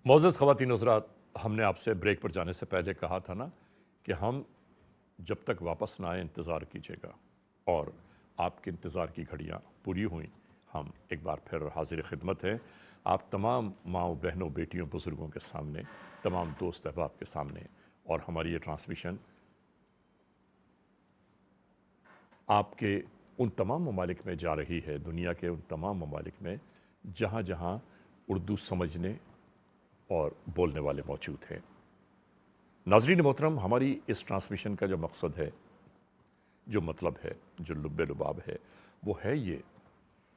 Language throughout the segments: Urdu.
معزز خواتین حضرات، ہم نے آپ سے بریک پر جانے سے پہلے کہا تھا نا کہ ہم جب تک واپس نہ آئے انتظار کیجیے گا، اور آپ کے انتظار کی گھڑیاں پوری ہوئیں۔ ہم ایک بار پھر حاضر خدمت ہیں آپ تمام ماؤں، بہنوں، بیٹیوں، بزرگوں کے سامنے، تمام دوست احباب کے سامنے، اور ہماری یہ ٹرانسمیشن آپ کے ان تمام ممالک میں جا رہی ہے، دنیا کے ان تمام ممالک میں جہاں جہاں اردو سمجھنے اور بولنے والے موجود ہیں۔ ناظرین محترم، ہماری اس ٹرانسمیشن کا جو مقصد ہے، جو مطلب ہے، جو لب لباب ہے، وہ ہے یہ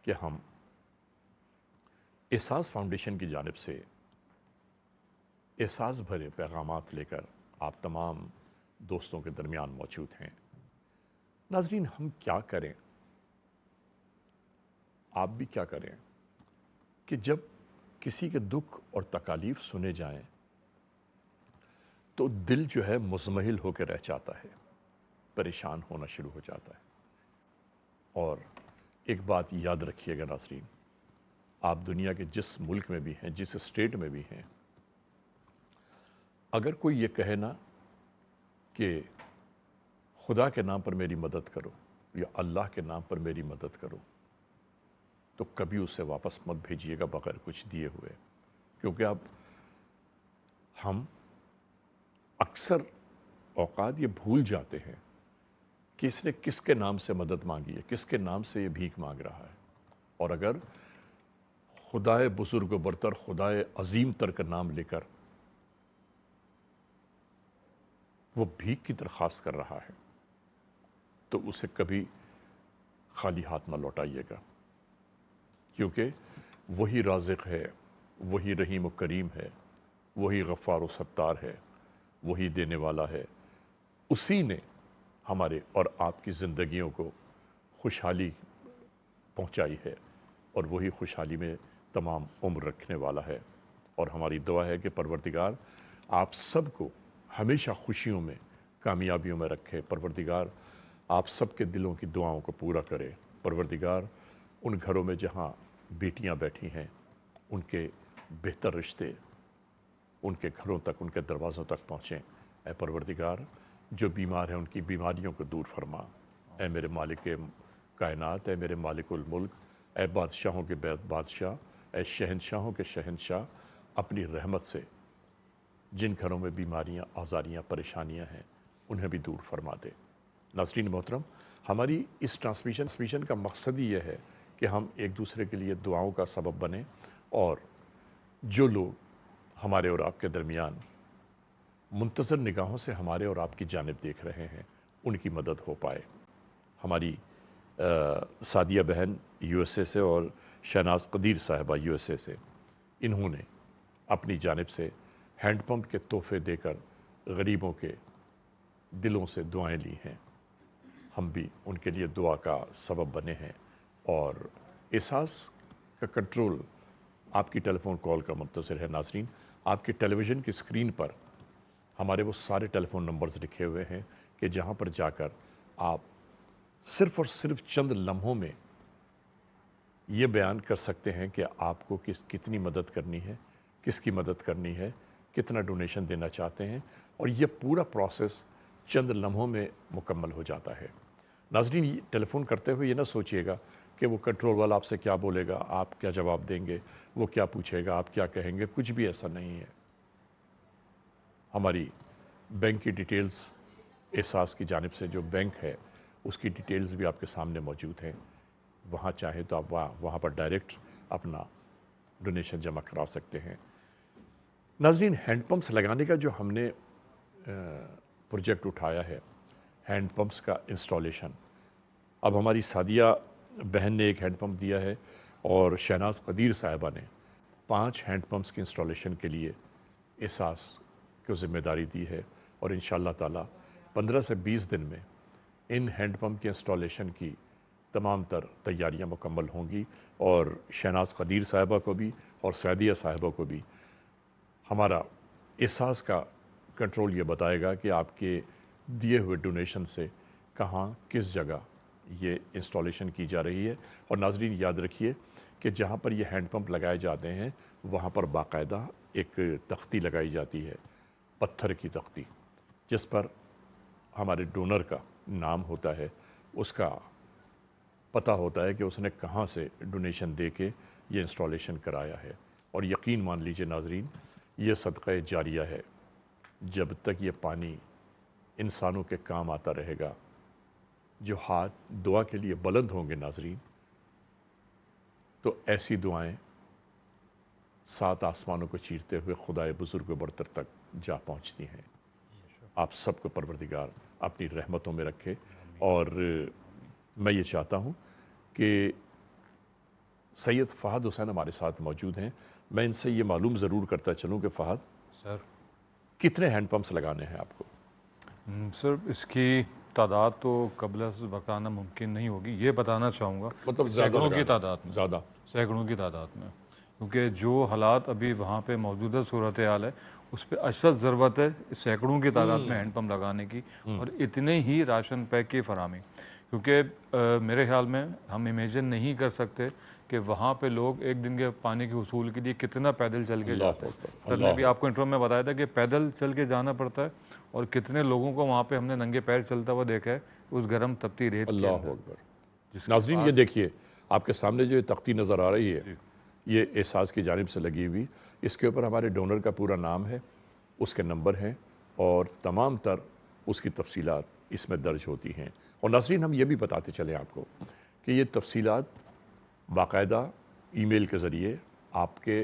کہ ہم احساس فاؤنڈیشن کی جانب سے احساس بھرے پیغامات لے کر آپ تمام دوستوں کے درمیان موجود ہیں۔ ناظرین، ہم کیا کریں، آپ بھی کیا کریں کہ جب کسی کے دکھ اور تکالیف سنے جائیں تو دل جو ہے مزمحل ہو کے رہ جاتا ہے، پریشان ہونا شروع ہو جاتا ہے۔ اور ایک بات یاد رکھیے گا ناظرین، آپ دنیا کے جس ملک میں بھی ہیں، جس اسٹیٹ میں بھی ہیں، اگر کوئی یہ کہے نا کہ خدا کے نام پر میری مدد کرو یا اللہ کے نام پر میری مدد کرو، تو کبھی اسے واپس مت بھیجیے گا بغیر کچھ دیے ہوئے، کیونکہ اب ہم اکثر اوقات یہ بھول جاتے ہیں کہ اس نے کس کے نام سے مدد مانگی ہے، کس کے نام سے یہ بھیک مانگ رہا ہے۔ اور اگر خدائے بزرگ و برتر، خدائے عظیم تر کا نام لے کر وہ بھیک کی درخواست کر رہا ہے تو اسے کبھی خالی ہاتھ نہ لوٹائیے گا، کیونکہ وہی رازق ہے، وہی رحیم و کریم ہے، وہی غفار و ستار ہے، وہی دینے والا ہے۔ اسی نے ہمارے اور آپ کی زندگیوں کو خوشحالی پہنچائی ہے، اور وہی خوشحالی میں تمام عمر رکھنے والا ہے۔ اور ہماری دعا ہے کہ پروردگار آپ سب کو ہمیشہ خوشیوں میں، کامیابیوں میں رکھے۔ پروردگار آپ سب کے دلوں کی دعاؤں کو پورا کرے۔ پروردگار ان گھروں میں جہاں بیٹیاں بیٹھی ہیں، ان کے بہتر رشتے ان کے گھروں تک، ان کے دروازوں تک پہنچیں۔ اے پروردگار، جو بیمار ہیں ان کی بیماریوں کو دور فرما۔ اے میرے مالک کائنات، اے میرے مالک الملک، اے بادشاہوں کے بادشاہ، اے شہنشاہوں کے شہنشاہ، اپنی رحمت سے جن گھروں میں بیماریاں، آزاریاں، پریشانیاں ہیں، انہیں بھی دور فرما دے۔ ناظرین محترم، ہماری اس ٹرانسمیشن کا مقصد ہی یہ ہے کہ ہم ایک دوسرے کے لیے دعاؤں کا سبب بنیں، اور جو لوگ ہمارے اور آپ کے درمیان منتظر نگاہوں سے ہمارے اور آپ کی جانب دیکھ رہے ہیں، ان کی مدد ہو پائے۔ ہماری سعدیہ بہن یو ایس اے سے اور شہناز قدیر صاحبہ یو ایس اے سے، انہوں نے اپنی جانب سے ہینڈ پمپ کے تحفے دے کر غریبوں کے دلوں سے دعائیں لی ہیں۔ ہم بھی ان کے لیے دعا کا سبب بنے ہیں، اور احساس کا کنٹرول آپ کی ٹیلی فون کال کا منتظر ہے۔ ناظرین، آپ کی ٹیلی ویژن کی اسکرین پر ہمارے وہ سارے ٹیلی فون نمبرز لکھے ہوئے ہیں کہ جہاں پر جا کر آپ صرف اور صرف چند لمحوں میں یہ بیان کر سکتے ہیں کہ آپ کو کتنی مدد کرنی ہے، کس کی مدد کرنی ہے، کتنا ڈونیشن دینا چاہتے ہیں، اور یہ پورا پروسیس چند لمحوں میں مکمل ہو جاتا ہے۔ ناظرین، یہ ٹیلی فون کرتے ہوئے یہ نہ سوچئے گا کہ وہ کنٹرول والا آپ سے کیا بولے گا، آپ کیا جواب دیں گے، وہ کیا پوچھے گا، آپ کیا کہیں گے۔ کچھ بھی ایسا نہیں ہے۔ ہماری بینک کی ڈیٹیلز، احساس کی جانب سے جو بینک ہے اس کی ڈیٹیلز بھی آپ کے سامنے موجود ہیں۔ وہاں چاہیں تو آپ وہاں پر ڈائریکٹ اپنا ڈونیشن جمع کرا سکتے ہیں۔ ناظرین، ہینڈ پمپس لگانے کا جو ہم نے پروجیکٹ اٹھایا ہے، ہینڈ پمپس کا انسٹالیشن، اب ہماری سعدیہ بہن نے ایک ہینڈ پمپ دیا ہے، اور شہناز قدیر صاحبہ نے 5 ہینڈ پمپس کی انسٹالیشن کے لیے احساس کو ذمہ داری دی ہے، اور انشاءاللہ تعالی 15 سے 20 دن میں ان ہینڈ پمپ کے انسٹالیشن کی تمام تر تیاریاں مکمل ہوں گی، اور شہناز قدیر صاحبہ کو بھی اور سعدیہ صاحبہ کو بھی ہمارا احساس کا کنٹرول یہ بتائے گا کہ آپ کے دیے ہوئے ڈونیشن سے کہاں، کس جگہ یہ انسٹالیشن کی جا رہی ہے۔ اور ناظرین، یاد رکھیے کہ جہاں پر یہ ہینڈ پمپ لگائے جاتے ہیں وہاں پر باقاعدہ ایک تختی لگائی جاتی ہے، پتھر کی تختی، جس پر ہمارے ڈونر کا نام ہوتا ہے، اس کا پتہ ہوتا ہے کہ اس نے کہاں سے ڈونیشن دے کے یہ انسٹالیشن کرایا ہے. اور یقین مان لیجئے ناظرین، یہ صدقہ جاریہ ہے. جب تک یہ پانی انسانوں کے کام آتا رہے گا، جو ہاتھ دعا کے لیے بلند ہوں گے ناظرین، تو ایسی دعائیں 7 آسمانوں کو چیرتے ہوئے خدائے بزرگ و برتر تک جا پہنچتی ہیں. آپ سب کو پروردگار اپنی رحمتوں میں رکھے. اور میں یہ چاہتا ہوں کہ سید فہد حسین ہمارے ساتھ موجود ہیں. میں ان سے یہ معلوم ضرور کرتا چلوں کہ فہد سر کتنے ہینڈ پمپس لگانے ہیں آپ کو؟ سر اس کی تعداد تو قبل از بتانا ممکن نہیں ہوگی. یہ بتانا چاہوں گا مطلب سینکڑوں کی تعداد میں، زیادہ سینکڑوں کی تعداد میں، کیونکہ جو حالات ابھی وہاں پہ موجودہ صورتحال ہے اس پہ اشد ضرورت ہے سینکڑوں کی تعداد میں ہینڈ پمپ لگانے کی، اور اتنے ہی راشن پیک کی فراہمی. کیونکہ میرے خیال میں ہم امیجن نہیں کر سکتے کہ وہاں پہ لوگ ایک دن کے پانی کے حصول کے لیے کتنا پیدل چل کے جاتے ہیں. سر نے بھی آپ کو انٹرو میں بتایا تھا کہ پیدل چل کے جانا پڑتا ہے، اور کتنے لوگوں کو وہاں پہ ہم نے ننگے پیر چلتا ہوا دیکھا ہے اس گرم تپتی ریت کے اللہ اندر. اکبر. ناظرین یہ دیکھیے آپ کے سامنے جو تختی نظر آ رہی ہے، یہ احساس کی جانب سے لگی ہوئی. اس کے اوپر ہمارے ڈونر کا پورا نام ہے، اس کے نمبر ہیں، اور تمام تر اس کی تفصیلات اس میں درج ہوتی ہیں. اور ناظرین ہم یہ بھی بتاتے چلیں آپ کو کہ یہ تفصیلات باقاعدہ ای میل کے ذریعے آپ کے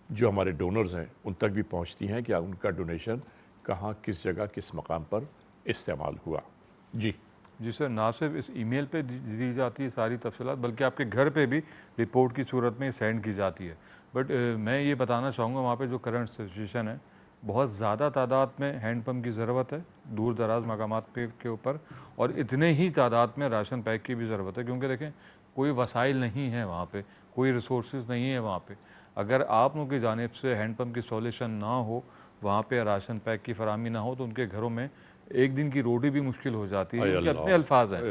جو ہمارے ڈونرز ہیں ان تک بھی پہنچتی ہیں کہ ان کا ڈونیشن کہاں، کس جگہ، کس مقام پر استعمال ہوا. جی سر، نہ صرف اس ای میل پہ دی جاتی ہے ساری تفصیلات، بلکہ آپ کے گھر پہ بھی رپورٹ کی صورت میں سینڈ کی جاتی ہے. بٹ میں یہ بتانا چاہوں گا وہاں پہ جو کرنٹ سچویشن ہے، بہت زیادہ تعداد میں ہینڈ پمپ کی ضرورت ہے دور دراز مقامات پہ کے اوپر، اور اتنے ہی تعداد میں راشن پیک کی بھی ضرورت ہے. کیونکہ دیکھیں کوئی وسائل نہیں ہے وہاں پہ، کوئی ریسورسز نہیں ہے وہاں پہ. اگر آپ لوگوں کی جانب سے ہینڈ پمپ کی سولوشن نہ ہو، وہاں پہ راشن پیک کی فراہمی نہ ہو، تو ان کے گھروں میں ایک دن کی روٹی بھی مشکل ہو جاتی ہے. ان کے اپنے الفاظ ہیں،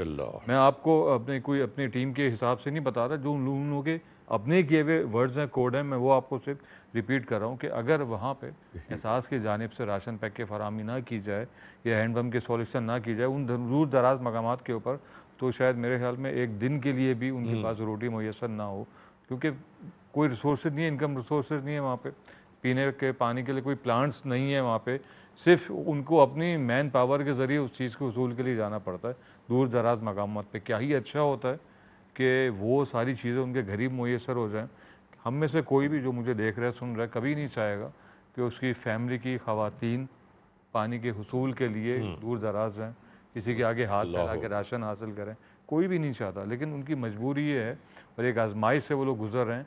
میں آپ کو اپنی ٹیم کے حساب سے نہیں بتا رہا، جو ان لوگوں کے اپنے کیے ہوئے ورڈز ہیں، کوڈ ہیں، میں وہ آپ کو صرف ریپیٹ کر رہا ہوں کہ اگر وہاں پہ احساس کی جانب سے راشن پیک کی فراہمی نہ کی جائے یا ہینڈ پمپ کی سولوشن نہ کی جائے ان دور دراز مقامات کے اوپر، تو شاید میرے خیال میں ایک دن کے لیے بھی ان کے پاس روٹی میسر نہ ہو. کیونکہ کوئی ریسورسز نہیں ہے، انکم ریسورسز نہیں ہے وہاں پہ، پینے کے پانی کے لیے کوئی پلانٹس نہیں ہے وہاں پہ. صرف ان کو اپنی مین پاور کے ذریعے اس چیز کے حصول کے لیے جانا پڑتا ہے دور دراز مقامات پہ. کیا ہی اچھا ہوتا ہے کہ وہ ساری چیزیں ان کے گھر میسر ہو جائیں. ہم میں سے کوئی بھی جو مجھے دیکھ رہا ہے، سن رہا ہے، کبھی نہیں چاہے گا کہ اس کی فیملی کی خواتین پانی کے حصول کے لیے دور دراز رہیں، کسی کے آگے ہاتھ پھیلا کے راشن حاصل کریں. کوئی بھی نہیں چاہتا، لیکن ان کی مجبوری یہ ہے اور ایک آزمائش سے وہ لوگ گزر رہے ہیں.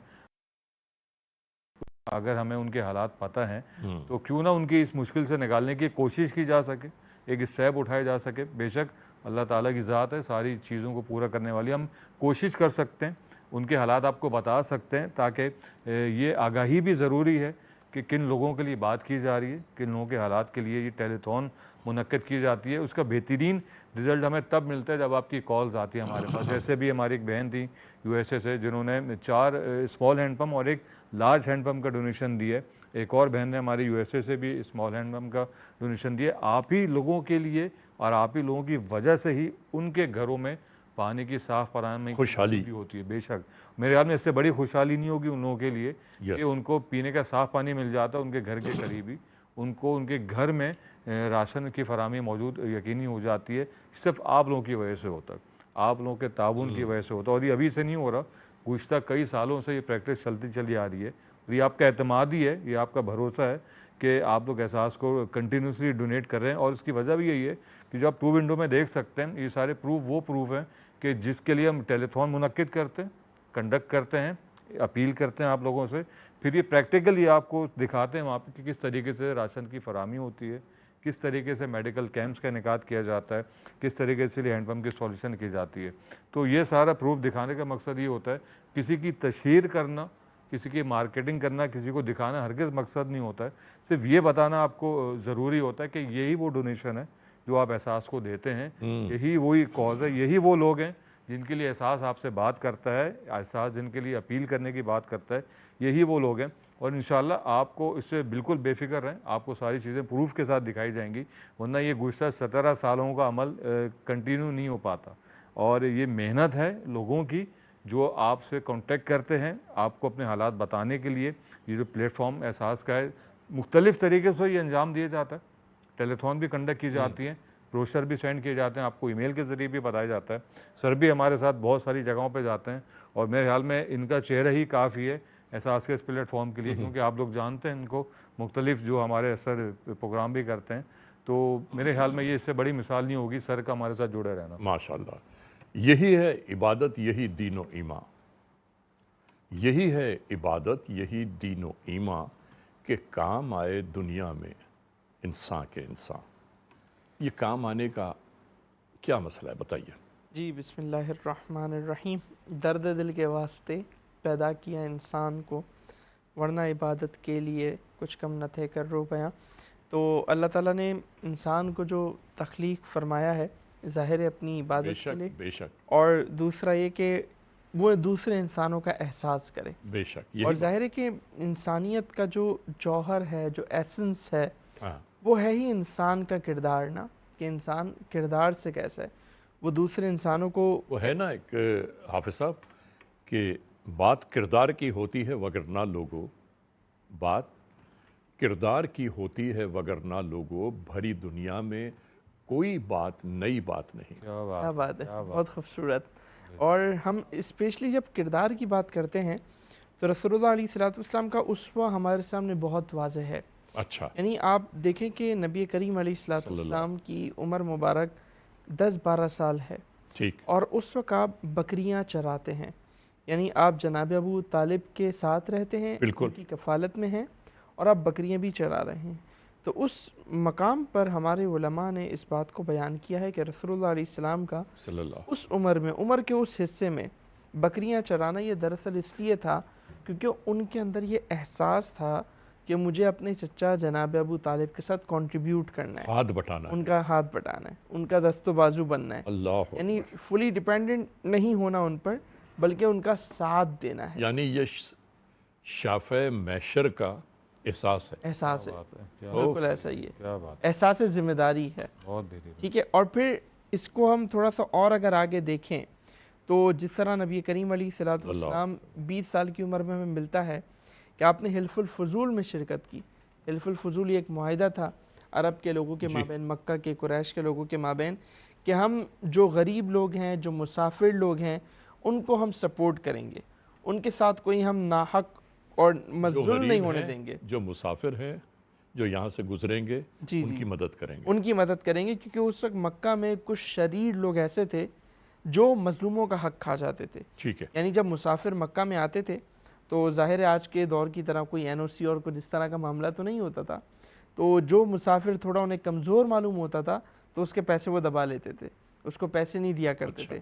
اگر ہمیں ان کے حالات پتہ ہیں تو کیوں نہ ان کی اس مشکل سے نکالنے کی کوشش کی جا سکے، ایک اسٹیپ اٹھائے جا سکے. بے شک اللہ تعالیٰ کی ذات ہے ساری چیزوں کو پورا کرنے والی. ہم کوشش کر سکتے ہیں، ان کے حالات آپ کو بتا سکتے ہیں، تاکہ یہ آگاہی بھی ضروری ہے کہ کن لوگوں کے لیے بات کی جا رہی ہے، کن لوگوں کے حالات کے لیے یہ ٹیلیتھون منعقد کی جاتی ہے. اس کا بہترین رزلٹ ہمیں تب ملتا ہے جب آپ کی کالز آتی ہیں ہمارے پاس. جیسے بھی ہماری ایک بہن تھی یو ایس اے سے، جنہوں نے 4 اسمال ہینڈ پمپ اور ایک لارج ہینڈ پمپ کا ڈونیشن دی ہے. ایک اور بہن نے ہماری یو ایس اے سے بھی اسمال ہینڈ پمپ کا ڈونیشن دیا. آپ ہی لوگوں کے لیے اور آپ ہی لوگوں کی وجہ سے ہی ان کے گھروں میں پانی کی صاف فراہمی خوشحالی بھی ہوتی ہے. بے شک میرے خیال میں اس سے بڑی خوشحالی نہیں ہوگی ان لوگوں کے لیے کہ ان کو پینے کا صاف پانی مل جاتا ہے ان کے گھر کے قریب ہی. ان کو ان کے گھر میں راشن کی فراہمی موجود یقینی ہو جاتی ہے. صرف آپ لوگوں کی وجہ سے ہوتا ہے، آپ لوگوں کے تعاون کی وجہ سے ہوتا ہے. اور یہ ابھی سے نہیں ہو رہا، گزشتہ کئی سالوں سے یہ پریکٹس چلتی چلی آ رہی ہے. اور یہ آپ کا اعتماد ہی ہے، یہ آپ کا بھروسہ ہے کہ آپ لوگ احساس کو کنٹینیوسلی ڈونیٹ کر رہے ہیں. اور اس کی وجہ بھی یہی ہے کہ جو آپ 2 ونڈو میں دیکھ سکتے ہیں، یہ سارے پروف ہیں کہ جس کے لیے ہم ٹیلیتھون منعقد کرتے ہیں، کنڈکٹ کرتے ہیں، اپیل کرتے ہیں آپ لوگوں سے، پھر یہ پریکٹیکلی آپ کو دکھاتے ہیں وہاں پہ کہ کس طریقے سے راشن کی فراہمی ہوتی ہے، کس طریقے سے میڈیکل کیمپس کا انعقاد کیا جاتا ہے، کس طریقے سے ہینڈ پمپ کی سولوشن کی جاتی ہے. تو یہ سارا پروف دکھانے کا مقصد یہ ہوتا ہے. کسی کی تشہیر کرنا، کسی کی مارکیٹنگ کرنا، کسی کو دکھانا ہرگز مقصد نہیں ہوتا ہے. صرف یہ بتانا آپ کو ضروری ہوتا ہے کہ یہی وہ ڈونیشن ہے جو آپ احساس کو دیتے ہیں، یہی وہی کاز ہے، یہی وہ لوگ ہیں جن کے لیے احساس آپ سے بات کرتا ہے، احساس جن کے لیے اپیل کرنے کی بات کرتا ہے، یہی وہ لوگ ہیں. اور انشاءاللہ آپ کو اس سے بالکل بے فکر رہیں, آپ کو ساری چیزیں پروف کے ساتھ دکھائی جائیں گی, ورنہ یہ گزشتہ 17 سالوں کا عمل کنٹینیو نہیں ہو پاتا. اور یہ محنت ہے لوگوں کی جو آپ سے کانٹیکٹ کرتے ہیں آپ کو اپنے حالات بتانے کے لیے. یہ جو پلیٹ فارم احساس کا ہے, مختلف طریقے سے یہ انجام دیا جاتا ہے. ٹیلی تھون بھی کنڈکٹ کی جاتی ہیں, بروشر بھی سینڈ کیے جاتے ہیں, آپ کو ای میل کے ذریعے بھی بتایا جاتا ہے. سر بھی ہمارے ساتھ بہت ساری جگہوں پہ جاتے ہیں, اور میرے خیال میں ان کا چہرہ ہی کافی ہے احساس کے اس پلیٹ فارم کے لیے, کیونکہ آپ لوگ جانتے ہیں ان کو, مختلف جو ہمارے سر پروگرام بھی کرتے ہیں. تو میرے خیال میں یہ اس سے بڑی مثال نہیں ہوگی سر کا ہمارے ساتھ جڑے رہنا. ماشاءاللہ, یہی ہے عبادت, یہی دین و ایمان, یہی ہے عبادت, یہی دین و ایمان کہ کام آئے دنیا میں انسان کے انسان. یہ کام آنے کا کیا مسئلہ ہے بتائیے. جی بسم اللہ الرحمن الرحیم. درد دل کے واسطے پیدا کیا انسان کو, ورنہ عبادت کے لیے کچھ کم نہ تھے کر رو بیاں. تو اللہ تعالیٰ نے انسان کو جو تخلیق فرمایا ہے ظاہر ہے اپنی بے عبادت کے شک لیے, بے شک اور دوسرا یہ کہ وہ دوسرے انسانوں کا احساس کرے. بے شک, یہی اور بات. ظاہر ہے کہ انسانیت کا جو جوہر ہے, جو ایسنس ہے, ہاں, وہ ہے ہی انسان کا کردار نا, کہ انسان کردار سے کیسا ہے, وہ دوسرے انسانوں کو وہ ہے نا ایک حافظ صاحب کہ بات کردار کی ہوتی ہے وگرنہ لوگوں, بات کردار کی ہوتی ہے وگرنہ لوگوں, بھری دنیا میں کوئی بات نئی بات نہیں. کیا بات ہے, بہت خوبصورت. اور ہم اسپیشلی جب کردار کی بات کرتے ہیں تو رسول اللہ علیہ الصلوۃ والسلام کا اسوہ ہمارے سامنے بہت واضح ہے. اچھا, یعنی آپ دیکھیں کہ نبی کریم علیہ الصلوۃ صلی اللہ. والسلام کی عمر مبارک 10-12 سال ہے, ٹھیک, اور اس وقت آپ بکریاں چراتے ہیں. یعنی آپ جناب ابو طالب کے ساتھ رہتے ہیں, بالکل. ان کی کفالت میں ہیں, اور آپ بکریاں بھی چرا رہے ہیں. تو اس مقام پر ہمارے علماء نے اس بات کو بیان کیا ہے کہ رسول اللہ علیہ السلام کا صلی اللہ. اس عمر میں, عمر کے اس حصے میں بکریاں چرانا یہ دراصل اس لیے تھا کیونکہ ان کے اندر یہ احساس تھا کہ مجھے اپنے چچا جناب ابو طالب کے ساتھ کنٹریبیوٹ کرنا ہے, ہاتھ بٹانا ان ہے. کا ہاتھ بٹانا ہے, ان کا دست و بازو بننا ہے. اللہ یعنی اکبر. فلی ڈیپینڈنٹ نہیں ہونا ان پر, بلکہ ان کا ساتھ دینا ہے. یعنی یہ شافع میشر کا احساس ہے. احساس ہے, اوف. بالکل ایسا ہی ہے, کیا بات, احساس ذمہ داری ہے. بہت بہترین. ٹھیک ہے. اور پھر اس کو ہم تھوڑا سا اور اگر آگے دیکھیں تو جس طرح نبی کریم علیہ الصلوۃ صلی اللہ. والسلام 20 سال کی عمر میں ہمیں ملتا ہے کہ آپ نے حلف الفضول میں شرکت کی. حلف الفضول یہ ایک معاہدہ تھا عرب کے لوگوں کے جی. مابین, مکہ کے قریش کے لوگوں کے مابین, کہ ہم جو غریب لوگ ہیں, جو مسافر لوگ ہیں, ان کو ہم سپورٹ کریں گے, ان کے ساتھ کوئی ہم ناحق اور جو مظلوم نہیں غریب ہونے ہیں, دیں گے. جو مسافر ہیں, جو یہاں سے گزریں گے, جی ان جی, کی مدد کریں گے. ان کی مدد کریں گے, کیونکہ اس وقت مکہ میں کچھ شریر لوگ ایسے تھے جو مظلوموں کا حق کھا جاتے تھے. ٹھیک ہے. یعنی جب مسافر مکہ میں آتے تھے تو ظاہر ہے آج کے دور کی طرح کوئی این او سی اور کچھ اس طرح کا معاملہ تو نہیں ہوتا تھا, تو جو مسافر تھوڑا انہیں کمزور معلوم ہوتا تھا تو اس کے پیسے وہ دبا لیتے تھے, اس کو پیسے نہیں دیا کرتے اچھا. تھے.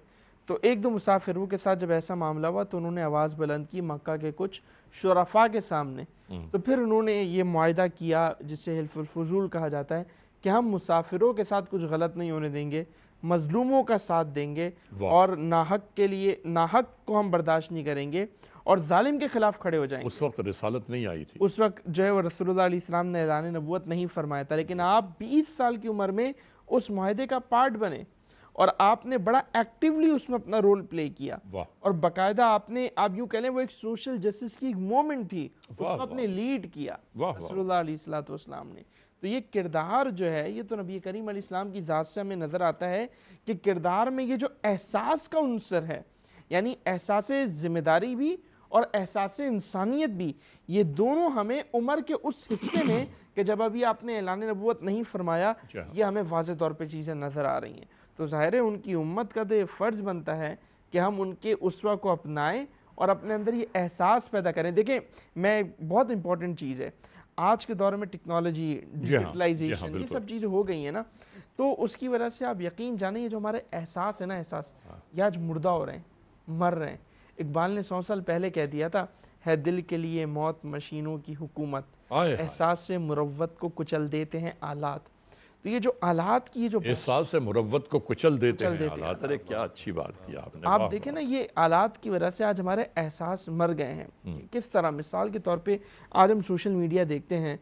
تو ایک دو مسافروں کے ساتھ جب ایسا معاملہ ہوا تو انہوں نے آواز بلند کی مکہ کے کچھ شرفاء کے سامنے. تو پھر انہوں نے یہ معاہدہ کیا جسے حلف الفضول کہا جاتا ہے کہ ہم مسافروں کے ساتھ کچھ غلط نہیں ہونے دیں گے, مظلوموں کا ساتھ دیں گے, واہ. اور ناحق کے لیے, ناحق کو ہم برداشت نہیں کریں گے, اور ظالم کے خلاف کھڑے ہو جائیں گے. اس وقت رسالت نہیں آئی تھی. اس وقت جو ہے وہ رسول اللہ علیہ السلام نے اعلان نبوت نہیں فرمایا تھا, لیکن آپ 20 سال کی عمر میں اس معاہدے کا پارٹ بنے, اور آپ نے بڑا ایکٹیولی اس میں اپنا رول پلے کیا. واہ. اور باقاعدہ آپ نے, آپ یوں کہہ لیں وہ ایک سوشل جسٹس کی ایک مومنٹ تھی, اس واہ کو آپ نے لیڈ کیا واہ رسول اللہ علیہ الصلوۃ والسلام نے. تو یہ کردار جو ہے یہ تو نبی کریم علیہ السلام کی ذات سے ہمیں نظر آتا ہے کہ کردار میں یہ جو احساس کا عنصر ہے, یعنی احساس ذمہ داری بھی اور احساس انسانیت بھی, یہ دونوں ہمیں عمر کے اس حصے میں کہ جب ابھی آپ نے اعلان نبوت نہیں فرمایا, یہ ہمیں واضح طور پہ چیزیں نظر آ رہی ہیں. تو ظاہر ہے ان کی امت کا تو یہ فرض بنتا ہے کہ ہم ان کے اسوہ کو اپنائیں اور اپنے اندر یہ احساس پیدا کریں. دیکھیں میں, بہت امپورٹنٹ چیز ہے آج کے دور میں ٹیکنالوجی, ڈیجیٹلائزیشن, یہ سب چیزیں ہو گئی ہیں نا, تو اس کی وجہ سے آپ یقین جانیں یہ جو ہمارے احساس ہے نا, احساس یہ آج مردہ ہو رہے ہیں, مر رہے ہیں. اقبال نے 100 سال پہلے کہہ دیا تھا, ہے دل کے لیے موت مشینوں کی حکومت, احساس سے مروت کو کچل دیتے ہیں آلات. تو یہ جو آلات کی جو احساس سے مروت کو کچل دیتے کچل ہیں دیتے ہیں حالات. ارے کیا اچھی بات کی آپ نے. آپ واہ دیکھیں واہ. نا یہ آلات کی وجہ سے آج ہمارے احساس مر گئے ہیں. کس طرح مثال کے طور پہ آج ہم سوشل میڈیا دیکھتے ہیں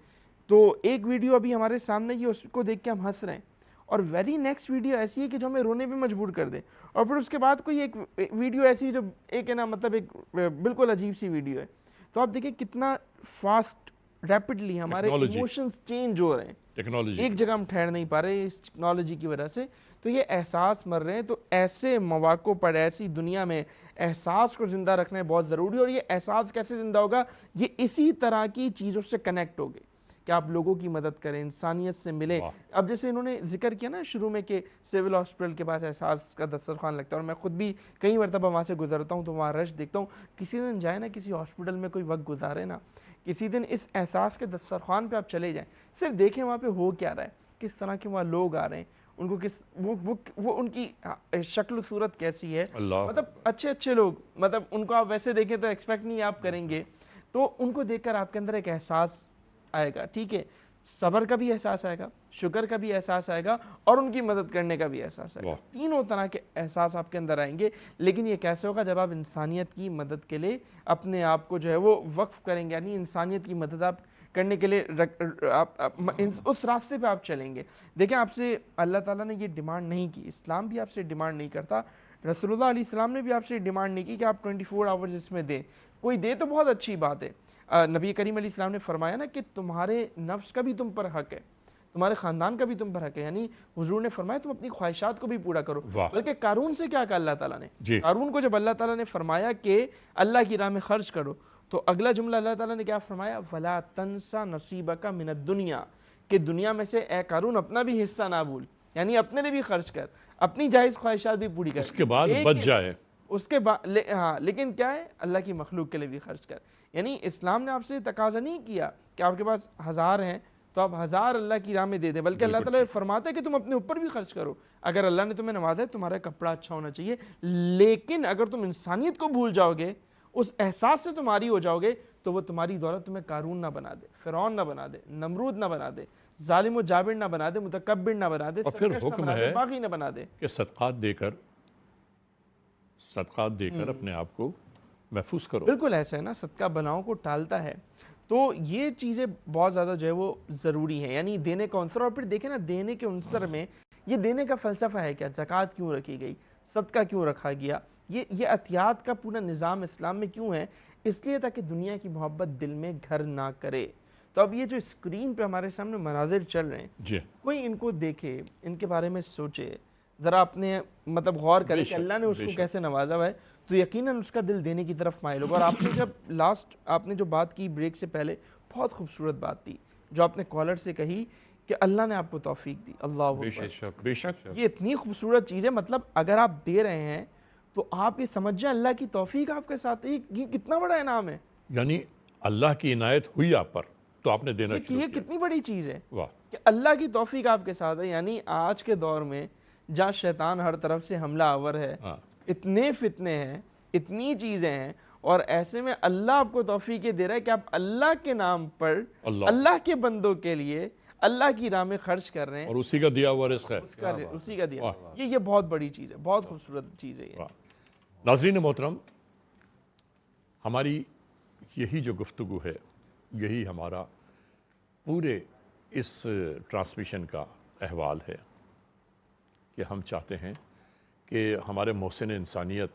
تو ایک ویڈیو ابھی ہمارے سامنے یہ، اس کو دیکھ کے ہم ہنس رہے ہیں، اور ویری نیکسٹ ویڈیو ایسی ہے کہ جو ہمیں رونے پہ مجبور کر دے، اور پھر اس کے بعد کوئی ایک ویڈیو ایسی جو ایک ہے نا مطلب ایک بالکل عجیب سی ویڈیو ہے. تو آپ دیکھیں کتنا فاسٹ ریپڈلی ہمارے Technology. ایموشنز چینج ہو رہے ہیں. ٹیکنالوجی. ایک جگہ ہم ٹھہر نہیں پا رہے اس ٹیکنالوجی کی وجہ سے. تو یہ احساس مر رہے ہیں. تو ایسے مواقع پر ایسی دنیا میں احساس کو زندہ رکھنا بہت ضروری ہے. اور یہ احساس کیسے زندہ ہوگا؟ یہ اسی طرح کی چیزوں سے کنیکٹ ہوگے کہ آپ لوگوں کی مدد کریں، انسانیت سے ملیں. اب جیسے انہوں نے ذکر کیا نا شروع میں کہ سول ہاسپٹل کے پاس احساس کا دسترخوان لگتا ہے، اور میں خود بھی کئی مرتبہ وہاں سے گزرتا ہوں تو وہاں رش دیکھتا ہوں. کسی دن جائے نا کسی ہاسپٹل میں کوئی وقت گزارے نا، کسی دن اس احساس کے دسترخوان پہ آپ چلے جائیں، صرف دیکھیں وہاں پہ ہو کیا رہا ہے، کس طرح کے وہاں لوگ آ رہے ہیں، ان کو کس وہ ان کی شکل و صورت کیسی ہے. اللہ. مطلب اچھے لوگ، مطلب ان کو آپ ویسے دیکھیں تو ایکسپیکٹ نہیں آپ کریں گے. تو ان کو دیکھ کر آپ کے اندر ایک احساس آئے گا. ٹھیک ہے، صبر کا بھی احساس آئے گا، شکر کا بھی احساس آئے گا، اور ان کی مدد کرنے کا بھی احساس آئے گا. تینوں طرح کے احساس آپ کے اندر آئیں گے. لیکن یہ کیسے ہوگا؟ جب آپ انسانیت کی مدد کے لیے اپنے آپ کو جو ہے وہ وقف کریں گے، یعنی انسانیت کی مدد آپ کرنے کے لیے اس راستے پہ آپ چلیں گے. دیکھیں آپ سے اللہ تعالیٰ نے یہ ڈیمانڈ نہیں کی، اسلام بھی آپ سے ڈیمانڈ نہیں کرتا، رسول اللہ علیہ السلام نے بھی آپ سے ڈیمانڈ نہیں کی کہ آپ 24 آورز اس میں دیں. کوئی دے تو بہت اچھی بات ہے. نبی کریم علیہ السلام نے فرمایا نا کہ تمہارے نفس کا بھی تم پر حق ہے، تمہارے خاندان کا بھی تم پر حق ہے. یعنی حضور نے فرمایا تم اپنی خواہشات کو بھی پورا کرو. بلکہ قارون سے کیا کہا اللہ تعالیٰ نے؟ قارون کو جب اللہ تعالیٰ نے فرمایا کہ اللہ کی راہ میں خرچ کرو، تو اگلا جملہ اللہ تعالیٰ نے کیا فرمایا؟ وَلَا تَنْسَ نَصِيبَكَ مِنَ الدُّنْيَا، کہ دنیا میں سے اے قارون اپنا بھی حصہ نہ بھول، یعنی اپنے لیے بھی خرچ کر، اپنی جائز خواہشات بھی پوری کر، اس کے بعد بچ جائے. اس کے بعد ہاں، لیکن کیا ہے؟ اللہ کی مخلوق کے لیے بھی خرچ کر. یعنی اسلام نے آپ سے تقاضا نہیں کیا کہ آپ کے پاس 1000 ہیں تو آپ 1000 اللہ کی راہ میں دے دیں، بلکہ اللہ تعالیٰ فرماتا ہے کہ تم اپنے اوپر بھی خرچ کرو. اگر اللہ نے تمہیں نوازا ہے، تمہارا کپڑا اچھا ہونا چاہیے، لیکن اگر تم انسانیت کو بھول جاؤ گے، اس احساس سے تمہاری ہو جاؤ گے، تو وہ تمہاری دولت تمہیں قارون نہ بنا دے، فرعون نہ بنا دے، نمرود نہ بنا دے، ظالم و جابر نہ بنا دے، متکبر نہ بنا دے، اور پھر سرکش نہ حکم بنا دے، ہے باغی نہ بنا دے کہ صدقات دے کر اپنے آپ کو محفوظ کرو. بالکل ایسا ہے نا، صدقہ بناؤں کو ٹالتا ہے. تو یہ چیزیں بہت زیادہ جو ہے وہ ضروری ہیں، یعنی دینے کا عنصر. اور پھر دیکھیں نا دینے کے عنصر میں یہ دینے کا فلسفہ ہے کیا؟ زکوٰۃ کیوں رکھی گئی؟ صدقہ کیوں رکھا گیا؟ یہ عطیات کا پورا نظام اسلام میں کیوں ہے؟ اس لیے تاکہ دنیا کی محبت دل میں گھر نہ کرے. تو اب یہ جو اسکرین پہ ہمارے سامنے مناظر چل رہے ہیں، کوئی ان کو دیکھے، ان کے بارے میں سوچے، ذرا اپنے مطلب غور کرے کہ اللہ نے اس کو کیسے نوازا ہوا ہے، تو یقیناً اس کا دل دینے کی طرف مائل ہوگا. اور آپ نے جب آپ نے جو بات کی بریک سے پہلے، بہت خوبصورت بات تھی جو آپ نے کالر سے کہی کہ اللہ نے آپ کو توفیق دی. اللہ بے شک. یہ اتنی خوبصورت چیز ہے. مطلب اگر آپ دے رہے ہیں تو آپ یہ سمجھ جائیں اللہ کی توفیق آپ کے ساتھ ہے. یہ کتنا بڑا انعام ہے، یعنی اللہ کی عنایت ہوئی آپ پر تو آپ نے دینا شروع یہ کیا. کتنی بڑی چیز ہے واہ. کہ اللہ کی توفیق آپ کے ساتھ ہے. یعنی آج کے دور میں جہاں شیطان ہر طرف سے حملہ آور ہے، اتنے فتنے ہیں، اتنی چیزیں ہیں، اور ایسے میں اللہ آپ کو توفیق دے رہا ہے کہ آپ اللہ کے نام پر اللہ کے بندوں کے لیے اللہ کی راہ میں خرچ کر رہے ہیں، اور اسی کا دیا ہوا رزق ہے. اسی کا دیا. یہ بہت بڑی چیز ہے، بہت خوبصورت چیز ہے یہ. ناظرین محترم، ہماری یہی جو گفتگو ہے، یہی ہمارا پورے اس ٹرانسمیشن کا احوال ہے کہ ہم چاہتے ہیں کہ ہمارے محسن انسانیت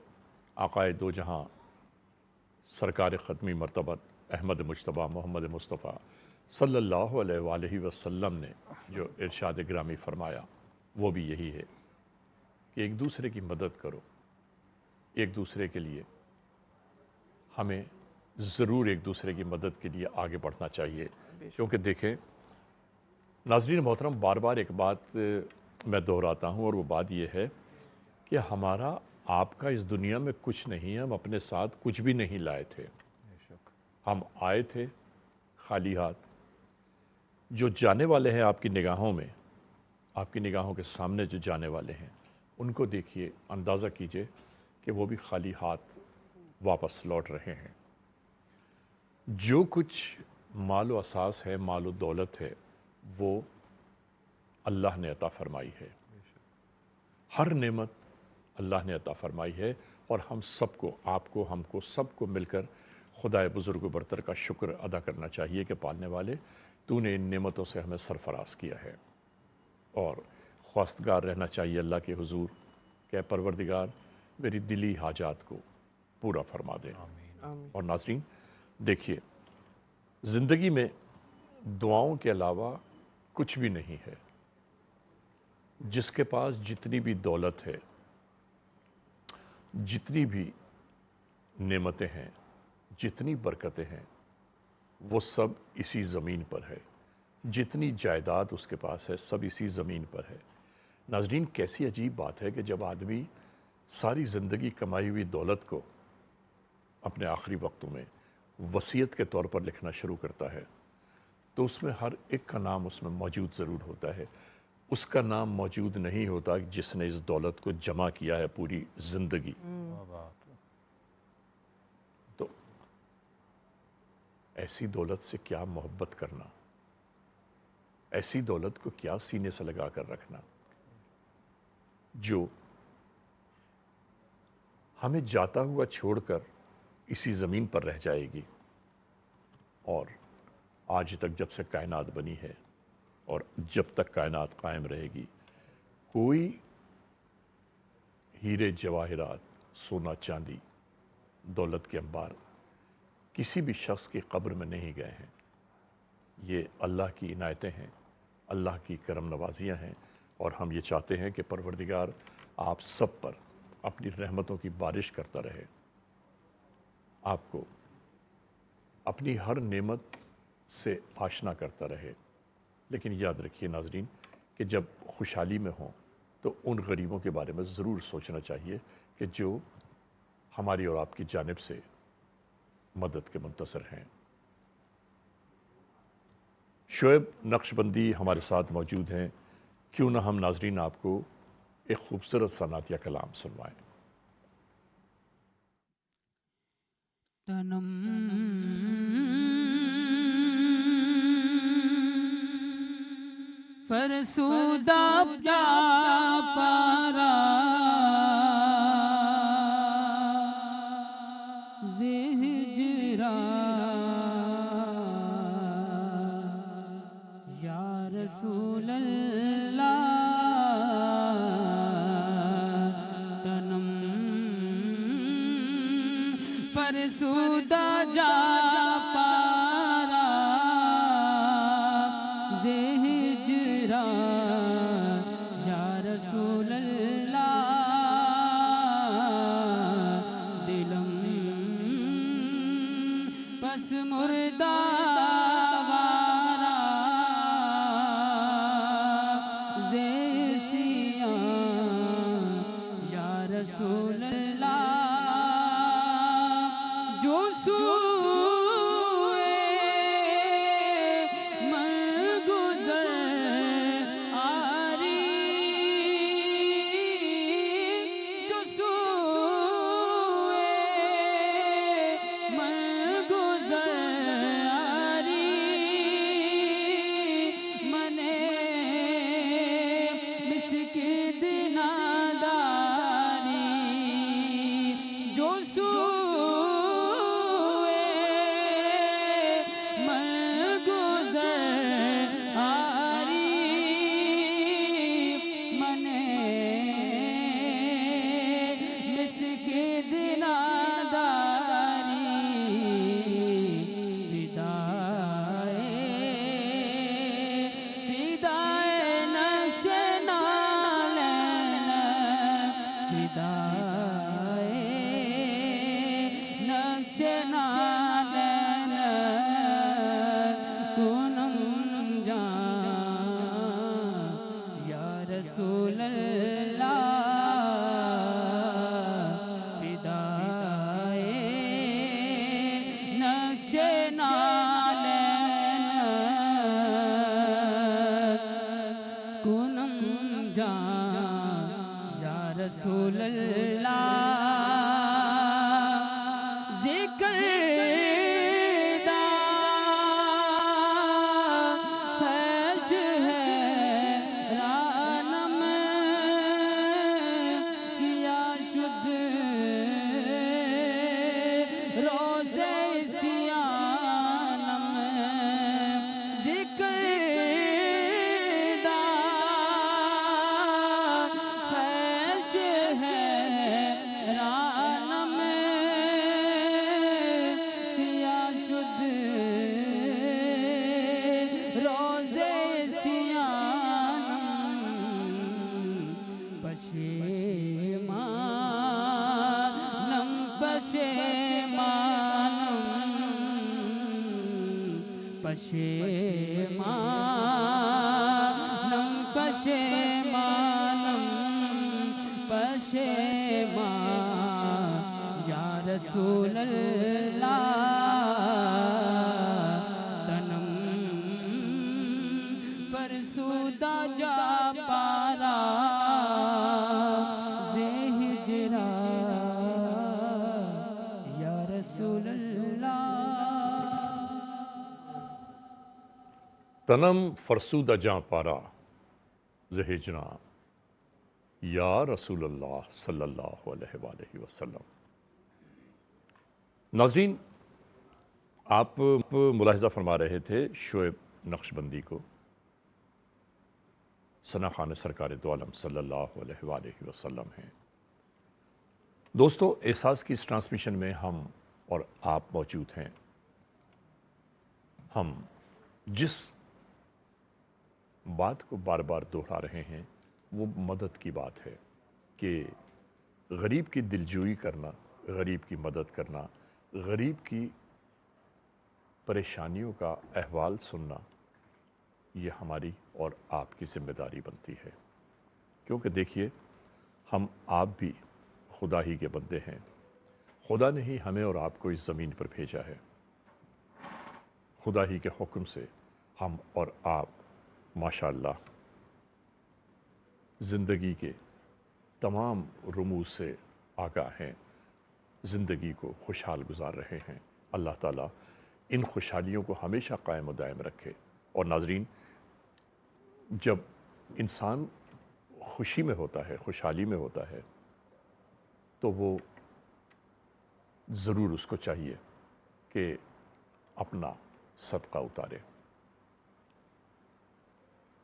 آقائے دو جہاں سرکار ختمی مرتبت احمد مجتبیٰ محمد مصطفیٰ صلی اللہ علیہ وآلہ وسلم نے جو ارشاد گرامی فرمایا، وہ بھی یہی ہے کہ ایک دوسرے کی مدد کرو. ایک دوسرے کے لیے ہمیں ضرور ایک دوسرے کی مدد کے لیے آگے بڑھنا چاہیے. کیونکہ دیکھیں ناظرین محترم، بار بار ایک بات میں دہراتا ہوں، اور وہ بات یہ ہے کہ ہمارا آپ کا اس دنیا میں کچھ نہیں ہے. ہم اپنے ساتھ کچھ بھی نہیں لائے تھے. ہم آئے تھے خالی ہاتھ. جو جانے والے ہیں آپ کی نگاہوں میں، آپ کی نگاہوں کے سامنے جو جانے والے ہیں، ان کو دیکھیے، اندازہ کیجئے کہ وہ بھی خالی ہاتھ واپس لوٹ رہے ہیں. جو کچھ مال و اساس ہے، مال و دولت ہے، وہ اللہ نے عطا فرمائی ہے، ہر نعمت اللہ نے عطا فرمائی ہے، اور ہم سب کو، آپ کو، ہم کو، سب کو مل کر خدائے بزرگ و برتر کا شکر ادا کرنا چاہیے کہ پالنے والے تو نے ان نعمتوں سے ہمیں سرفراز کیا ہے، اور خواستگار رہنا چاہیے اللہ کے حضور کہ پروردگار میری دلی حاجات کو پورا فرما دے۔ آمین۔ اور ناظرین دیکھیے، زندگی میں دعاؤں کے علاوہ کچھ بھی نہیں ہے۔ جس کے پاس جتنی بھی دولت ہے، جتنی بھی نعمتیں ہیں، جتنی برکتیں ہیں، وہ سب اسی زمین پر ہے۔ جتنی جائیداد اس کے پاس ہے، سب اسی زمین پر ہے۔ ناظرین کیسی عجیب بات ہے کہ جب آدمی ساری زندگی کمائی ہوئی دولت کو اپنے آخری وقتوں میں وصیت کے طور پر لکھنا شروع کرتا ہے تو اس میں ہر ایک کا نام اس میں موجود ضرور ہوتا ہے، اس کا نام موجود نہیں ہوتا جس نے اس دولت کو جمع کیا ہے پوری زندگی۔ تو ایسی دولت سے کیا محبت کرنا، ایسی دولت کو کیا سینے سے لگا کر رکھنا جو ہمیں جاتا ہوا چھوڑ کر اسی زمین پر رہ جائے گی، اور آج تک جب سے کائنات بنی ہے اور جب تک کائنات قائم رہے گی، کوئی ہیرے جواہرات، سونا چاندی، دولت کے انبار کسی بھی شخص کی قبر میں نہیں گئے ہیں۔ یہ اللہ کی عنایتیں ہیں، اللہ کی کرم نوازیاں ہیں، اور ہم یہ چاہتے ہیں کہ پروردگار آپ سب پر اپنی رحمتوں کی بارش کرتا رہے، آپ کو اپنی ہر نعمت سے آشنا کرتا رہے۔ لیکن یاد رکھیے ناظرین کہ جب خوشحالی میں ہوں تو ان غریبوں کے بارے میں ضرور سوچنا چاہیے کہ جو ہماری اور آپ کی جانب سے مدد کے منتظر ہیں۔ شعیب نقشبندی ہمارے ساتھ موجود ہیں، کیوں نہ ہم ناظرین آپ کو ایک خوبصورت سا نعتیہ کلام سنوائیں۔ تنم فرسودہ جا پارا زہجرا یا رسول اللہ تنم فرسودہ جا پارا زہجرا یا رسول اللہ دلم پس مردہ وارا زیسیاں یا رسول اللہ جو سوئے من گزر آری جو سوئے من گزر آری منے مسکد ناداری جو رسول اللہ فدائے نقش نالین کنم جان یا رسول اللہ ذکر پشیمانم پشیمانم پشیمان یا رسول اللہ تنم فرسودہ جا پارا زہ ہجرا یا رسول اللہ تنم فرسودہ جاں پارا زہجنا یا رسول اللہ صلی اللہ علیہ وآلہ وسلم۔ ناظرین، آپ ملاحظہ فرما رہے تھے شعیب نقشبندی کو، ثنا خان سرکار دو عالم صلی اللہ علیہ وآلہ وسلم ہیں۔ دوستو، احساس کی اس ٹرانسمیشن میں ہم اور آپ موجود ہیں۔ ہم جس بات کو بار بار دہرا رہے ہیں وہ مدد کی بات ہے کہ غریب کی دلجوئی کرنا، غریب کی مدد کرنا، غریب کی پریشانیوں کا احوال سننا، یہ ہماری اور آپ کی ذمہ داری بنتی ہے۔ کیونکہ دیکھیے، ہم آپ بھی خدا ہی کے بندے ہیں۔ خدا نے ہی ہمیں اور آپ کو اس زمین پر بھیجا ہے۔ خدا ہی کے حکم سے ہم اور آپ ماشاءاللہ زندگی کے تمام رموز سے آگاہ ہیں، زندگی کو خوشحال گزار رہے ہیں۔ اللہ تعالیٰ ان خوشحالیوں کو ہمیشہ قائم و دائم رکھے۔ اور ناظرین، جب انسان خوشی میں ہوتا ہے، خوشحالی میں ہوتا ہے، تو وہ ضرور اس کو چاہیے کہ اپنا صدقہ اتارے۔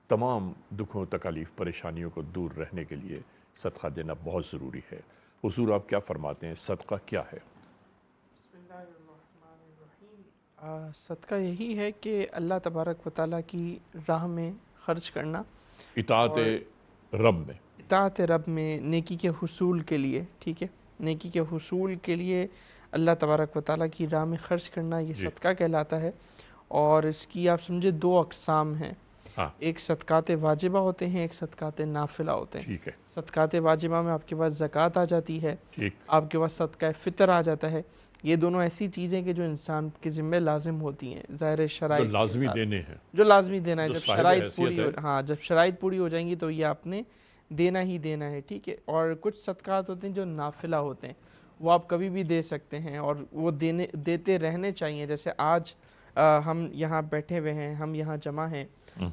تمام دکھوں، تکالیف، پریشانیوں کو دور رہنے کے لیے صدقہ دینا بہت ضروری ہے۔ حضور، آپ کیا فرماتے ہیں؟ صدقہ کیا ہے؟ بسم اللہ الرحمن الرحیم۔ صدقہ یہی ہے کہ اللہ تبارک و تعالیٰ کی راہ میں خرچ کرنا، اطاعت رب میں، اطاعت رب میں، نیکی کے حصول کے لیے، ٹھیک ہے، نیکی کے حصول کے لیے اللہ تبارک و تعالیٰ کی راہ میں خرچ کرنا، یہ صدقہ کہلاتا ہے۔ اور اس کی آپ سمجھے دو اقسام ہیں، ہاں، ایک صدقات واجبہ ہوتے ہیں، ایک صدقات نافلہ ہوتے ہیں۔ ٹھیک ہے، صدقات واجبہ میں آپ کے پاس زکوٰۃ آ جاتی ہے، ٹھیک، آپ کے پاس صدقہ فطر آ جاتا ہے۔ یہ دونوں ایسی چیزیں کہ جو انسان کے ذمہ لازم ہوتی ہیں، ظاہر جو شرائط کے لازمی ساتھ، دینے ہیں، جو لازمی دینا ہے۔ جو جب صاحب شرائط حیثیت پوری ہو، ہے۔ ہاں، جب شرائط پوری ہو جائیں گی تو یہ آپ نے دینا ہی دینا ہے، ٹھیک ہے۔ اور کچھ صدقات ہوتے ہیں جو نافلہ ہوتے ہیں، وہ آپ کبھی بھی دے سکتے ہیں اور وہ دیتے رہنے چاہیے۔ جیسے آج ہم یہاں بیٹھے ہوئے ہیں، ہم یہاں جمع ہیں،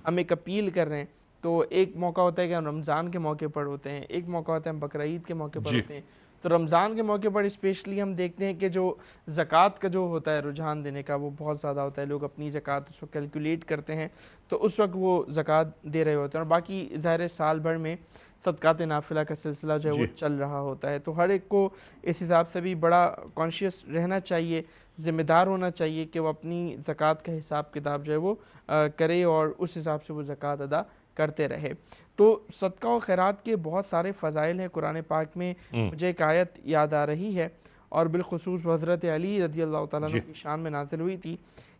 ہم ایک اپیل کر رہے ہیں، تو ایک موقع ہوتا ہے کہ ہم رمضان کے موقع پر ہوتے ہیں، ایک موقع ہوتا ہے ہم بقرعید کے موقع پر ہوتے ہیں۔ تو رمضان کے موقع پر اسپیشلی ہم دیکھتے ہیں کہ جو زکوٰۃ کا جو ہوتا ہے رجحان دینے کا وہ بہت زیادہ ہوتا ہے، لوگ اپنی زکوٰۃ اس وقت کیلکولیٹ کرتے ہیں، تو اس وقت وہ زکوٰۃ دے رہے ہوتے ہیں۔ اور باقی ظاہر سال بھر میں صدقات نافلہ کا سلسلہ جو ہے وہ چل رہا ہوتا ہے، تو ہر ایک کو اس حساب سے بھی بڑا کانشیس رہنا چاہیے، ذمہ دار ہونا چاہیے کہ وہ اپنی زکوٰۃ کا حساب کتاب جو ہے وہ کرے اور اس حساب سے وہ زکوٰۃ ادا کرتے رہے۔ تو صدقہ و خیرات کے بہت سارے فضائل ہیں۔ قرآن پاک میں مجھے ایک آیت یاد آ رہی ہے، اور بالخصوص حضرت علی رضی اللہ تعالیٰ عنہ کی شان میں نازل ہوئی تھی،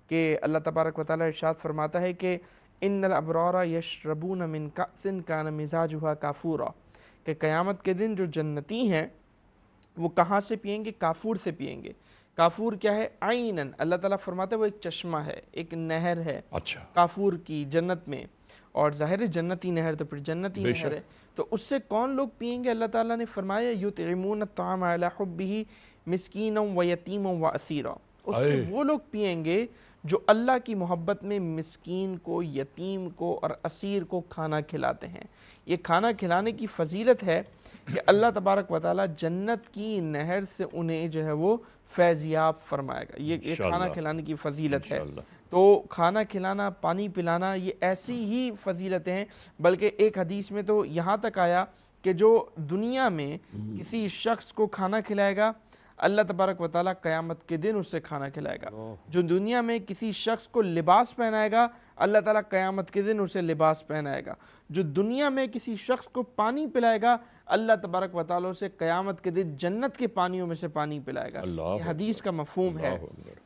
کہ اللہ تبارک و تعالیٰ ارشاد فرماتا ہے کہ ان الابرار یشربون من کأس کان مزاجها کافورا، کہ قیامت کے دن جو جنتی ہیں وہ کہاں سے پئیں گے؟ کافور سے پئیں گے۔ کافور کیا ہے؟ عینن، اللہ تعالیٰ فرماتا ہے وہ ایک چشمہ ہے، ایک نہر ہے اچھا، کافور کی جنت میں، اور ظاہر جنتی نہر تو پھر جنتی نہر ہے، تو اس سے کون لوگ پئیں گے؟ اللہ تعالیٰ نے فرمایا یطعمون الطعام علی حبہ مسکینا و یتیما و اسیرا، اس سے وہ لوگ پئیں گے جو اللہ کی محبت میں مسکین کو، یتیم کو اور اسیر کو کھانا کھلاتے ہیں۔ یہ کھانا کھلانے کی فضیلت ہے کہ اللہ تبارک و تعالیٰ جنت کی نہر سے انہیں جو ہے وہ فیضیاب فرمائے گا۔ یہ کھانا کھلانے کی فضیلت ہے۔ تو کھانا کھلانا، پانی پلانا، یہ ایسی ہی فضیلتیں ہیں، بلکہ ایک حدیث میں تو یہاں تک آیا کہ جو دنیا میں کسی شخص کو کھانا کھلائے گا، اللہ تبارک و تعالیٰ قیامت کے دن اس سے کھانا کھلائے گا۔ جو دنیا میں کسی شخص کو لباس پہنائے گا، اللہ تعالیٰ قیامت کے دن اسے لباس پہنائے گا. جو دنیا میں کسی شخص کو پانی پلائے گا اللہ تبارک و تعالیٰ اسے قیامت کے دن جنت کے پانیوں میں سے پانی پلائے گا. یہ حدیث کا مفہوم ہے.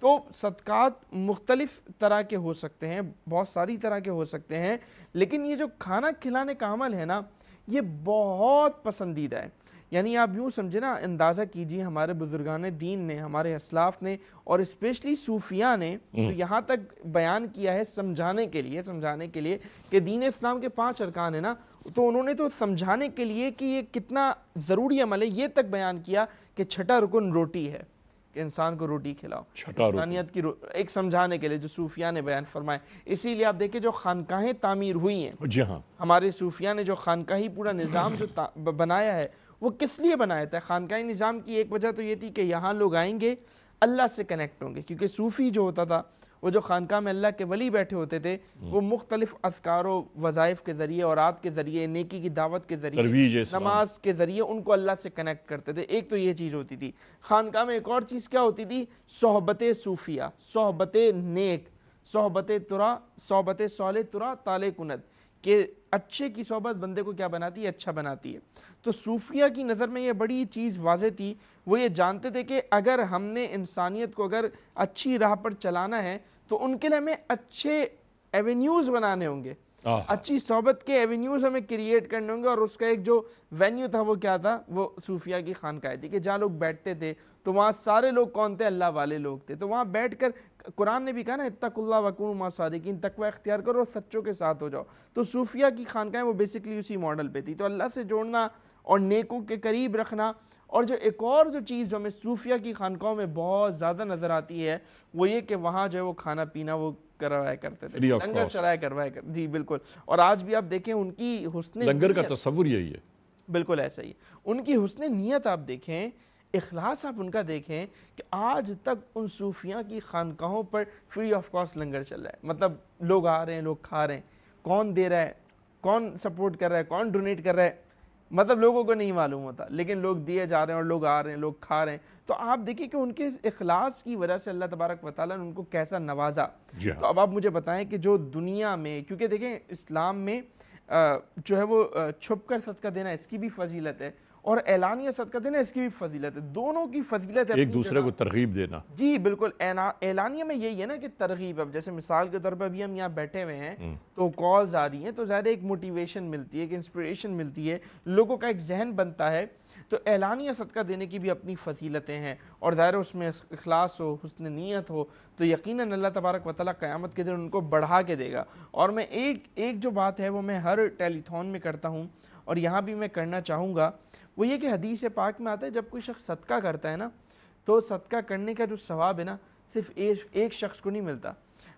تو صدقات مختلف طرح کے ہو سکتے ہیں, بہت ساری طرح کے ہو سکتے ہیں, لیکن یہ جو کھانا کھلانے کا عمل ہے نا یہ بہت پسندیدہ ہے. یعنی آپ یوں سمجھے نا, اندازہ کیجئے ہمارے بزرگان دین نے, ہمارے اسلاف نے اور اسپیشلی صوفیاء نے تو یہاں تک بیان کیا ہے سمجھانے کے لیے کہ دین اسلام کے 5 ارکان ہیں نا, تو انہوں نے تو سمجھانے کے لیے کہ یہ کتنا ضروری عمل ہے یہ تک بیان کیا کہ 6واں رکن روٹی ہے, کہ انسان کو روٹی کھلاؤ. انسانیت کی ایک سمجھانے کے لیے جو صوفیاء نے بیان فرمائے. اسی لیے آپ دیکھیں جو خانقاہیں تعمیر ہوئی ہیں, جی ہاں, ہمارے صوفیاء نے جو خانقاہی پورا نظام جو بنایا ہے وہ کس لیے بنایا تھا؟ خانقاہی نظام کی ایک وجہ تو یہ تھی کہ یہاں لوگ آئیں گے اللہ سے کنیکٹ ہوں گے, کیونکہ صوفی جو ہوتا تھا وہ جو خانقاہ میں اللہ کے ولی بیٹھے ہوتے تھے وہ مختلف اذکار و وظائف کے ذریعے, اورات کے ذریعے, نیکی کی دعوت کے ذریعے, نماز کے ذریعے ان کو اللہ سے کنیکٹ کرتے تھے. ایک تو یہ چیز ہوتی تھی. خانقاہ میں ایک اور چیز کیا ہوتی تھی؟ صحبت صوفیہ, صحبت نیک, صحبت ترا, صحبت صالح ترا تالے کند, کہ اچھے کی صحبت بندے کو کیا بناتی ہے؟ اچھا بناتی ہے. تو صوفیہ کی نظر میں یہ بڑی چیز واضح تھی. وہ یہ جانتے تھے کہ اگر ہم نے انسانیت کو اگر اچھی راہ پر چلانا ہے تو ان کے لیے ہمیں اچھے ایونیوز بنانے ہوں گے, اچھی صحبت کے ایونیوز ہمیں کریٹ کرنے ہوں گے. اور اس کا ایک جو وینیو تھا وہ کیا تھا؟ وہ صوفیہ کی خانقاہ تھی, کہ جہاں لوگ بیٹھتے تھے تو وہاں سارے لوگ کون تھے؟ اللہ والے لوگ تھے. تو وہاں بیٹھ کر قرآن نے بھی کہا نا اتقوا اللہ وکونوا مع الصادقین, تقوی اختیار کرو اور سچوں کے ساتھ ہو جاؤ. تو صوفیہ کی خانقاہیں وہ بیسکلی اسی ماڈل پہ تھی. تو اللہ سے جوڑنا اور نیکوں کے قریب رکھنا. اور جو ایک اور جو چیز جو ہمیں صوفیہ کی خانقاہوں میں بہت زیادہ نظر آتی ہے وہ یہ کہ وہاں جو ہے وہ کھانا پینا وہ کروایا کرتے تھے, لنگر چلایا کروایا کرتے. جی بالکل. اور آج بھی آپ دیکھیں ان کی حسن لنگر کا تصور یہی ہے. بالکل ایسا ہی. ان کی حسن نیت آپ دیکھیں, اخلاص آپ ان کا دیکھیں کہ آج تک ان صوفیاء کی خانقاہوں پر فری آف کاسٹ لنگر چل رہا ہے. مطلب لوگ آ رہے ہیں, لوگ کھا رہے ہیں, کون دے رہا ہے, کون سپورٹ کر رہا ہے, کون ڈونیٹ کر رہا ہے, مطلب لوگوں کو نہیں معلوم ہوتا, لیکن لوگ دیے جا رہے ہیں اور لوگ آ رہے ہیں, لوگ کھا رہے ہیں. تو آپ دیکھیں کہ ان کے اخلاص کی وجہ سے اللہ تبارک و تعالیٰ نے ان کو کیسا نوازا. تو اب آپ مجھے بتائیں کہ جو دنیا میں, کیونکہ دیکھیں اسلام میں جو ہے وہ چھپ کر صدقہ دینا اس کی بھی فضیلت ہے اور اعلانیہ صدقہ دینا اس کی بھی فضیلت ہے, دونوں کی فضیلت ہے, ایک دوسرے کو ترغیب دینا. جی بالکل. اعلانیہ میں یہی ہے نا کہ ترغیب. اب جیسے مثال کے طور پر ابھی ہم یہاں بیٹھے ہوئے ہیں تو کالز آ رہی ہیں تو زیادہ ایک موٹیویشن ملتی ہے, ایک انسپریشن ملتی ہے, لوگوں کا ایک ذہن بنتا ہے. تو اعلانیہ صدقہ دینے کی بھی اپنی فضیلتیں ہیں اور ظاہر اس میں اخلاص ہو, حسن نیت ہو تو یقیناً اللہ تبارک و تعالیٰ قیامت کے دن ان کو بڑھا کے دے گا. اور میں ایک جو بات ہے وہ میں ہر ٹیلی تھون میں کرتا ہوں اور یہاں بھی میں کرنا چاہوں گا, وہ یہ کہ حدیث پاک میں آتا ہے جب کوئی شخص صدقہ کرتا ہے نا تو صدقہ کرنے کا جو ثواب ہے نا صرف ایک شخص کو نہیں ملتا,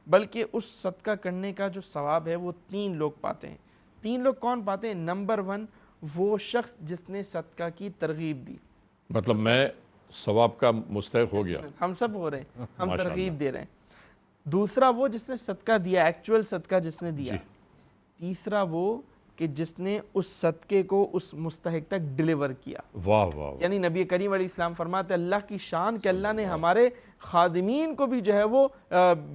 بلکہ اس صدقہ کرنے کا جو ثواب ہے وہ 3 لوگ پاتے ہیں. 3 لوگ کون پاتے ہیں؟ نمبر 1 وہ شخص جس نے صدقہ کی ترغیب دی, مطلب میں ثواب کا مستحق ہو گیا, ہم سب ہو رہے ہیں, ہم ترغیب دے رہے ہیں. دوسرا وہ جس نے صدقہ دیا, ایکچوئل صدقہ جس نے دیا. تیسرا وہ کہ جس نے اس صدقے کو اس مستحق تک ڈیلیور کیا. واہ واہ. یعنی نبی کریم علیہ السلام فرماتے اللہ کی شان کہ اللہ نے ہمارے خادمین کو بھی جو ہے وہ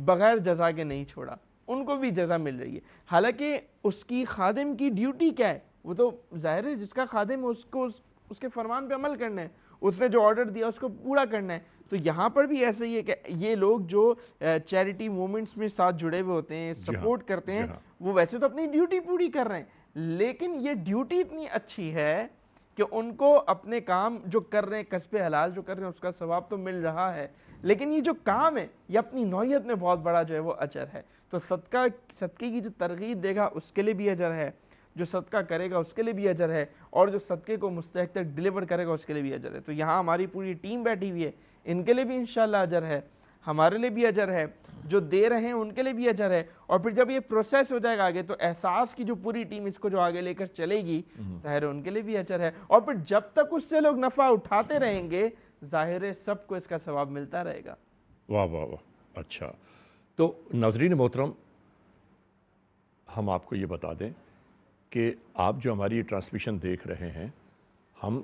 بغیر جزا کے نہیں چھوڑا, ان کو بھی جزا مل رہی ہے. حالانکہ اس کی خادم کی ڈیوٹی کیا ہے؟ وہ تو ظاہر ہے جس کا خادم اس کو اس کے فرمان پہ عمل کرنا ہے, اس نے جو آرڈر دیا اس کو پورا کرنا ہے. تو یہاں پر بھی ایسا ہی ہے کہ یہ لوگ جو چیریٹی موومنٹس میں ساتھ جڑے ہوئے ہوتے ہیں, سپورٹ کرتے ہیں, وہ ویسے تو اپنی ڈیوٹی پوری کر رہے ہیں, لیکن یہ ڈیوٹی اتنی اچھی ہے کہ ان کو اپنے کام جو کر رہے ہیں, کسب حلال جو کر رہے ہیں, اس کا ثواب تو مل رہا ہے, لیکن یہ جو کام ہے یہ اپنی نوعیت میں بہت بڑا جو ہے وہ اجر ہے. تو صدقے کی جو ترغیب دے گا اس کے لیے بھی اجر ہے, جو صدقہ کرے گا اس کے لیے بھی اجر ہے, اور جو صدقے کو مستحق تک ڈیلیور کرے گا اس کے لیے بھی اجر ہے. تو یہاں ہماری پوری ٹیم بیٹھی ہوئی ہے, ان کے لیے بھی انشاءاللہ اجر ہے, ہمارے لیے بھی اجر ہے, جو دے رہے ہیں ان کے لیے بھی اجر ہے. اور پھر جب یہ پروسیس ہو جائے گا آگے تو احساس کی جو پوری ٹیم اس کو جو آگے لے کر چلے گی ظاہر ان کے لیے بھی اجر ہے. اور پھر جب تک اس سے لوگ نفع اٹھاتے رہیں گے ظاہر ہے سب کو اس کا ثواب ملتا رہے گا. واہ واہ واہ. اچھا, تو ناظرین محترم, ہم آپ کو یہ بتا دیں کہ آپ جو ہماری یہ ٹرانسمیشن دیکھ رہے ہیں, ہم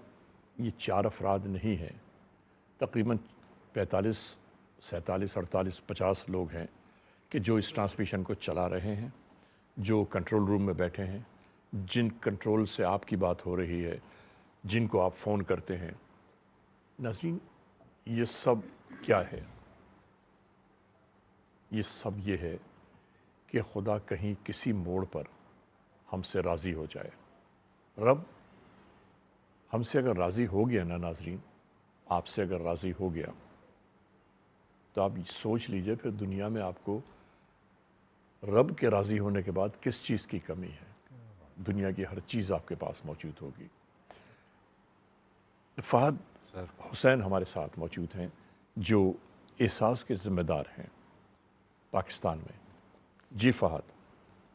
یہ 4 افراد نہیں ہیں, تقریباً 45 47 48 50 لوگ ہیں کہ جو اس ٹرانسمیشن کو چلا رہے ہیں، جو کنٹرول روم میں بیٹھے ہیں، جن کنٹرول سے آپ کی بات ہو رہی ہے، جن کو آپ فون کرتے ہیں، ناظرین یہ سب کیا ہے؟ یہ سب یہ ہے کہ خدا کہیں کسی موڑ پر ہم سے راضی ہو جائے۔ رب ہم سے اگر راضی ہو گیا نا ناظرین، آپ سے اگر راضی ہو گیا تو آپ سوچ لیجئے پھر دنیا میں آپ کو رب کے راضی ہونے کے بعد کس چیز کی کمی ہے؟ دنیا کی ہر چیز آپ کے پاس موجود ہوگی۔ فہد حسین ہمارے ساتھ موجود ہیں جو احساس کے ذمہ دار ہیں پاکستان میں۔ جی فہد،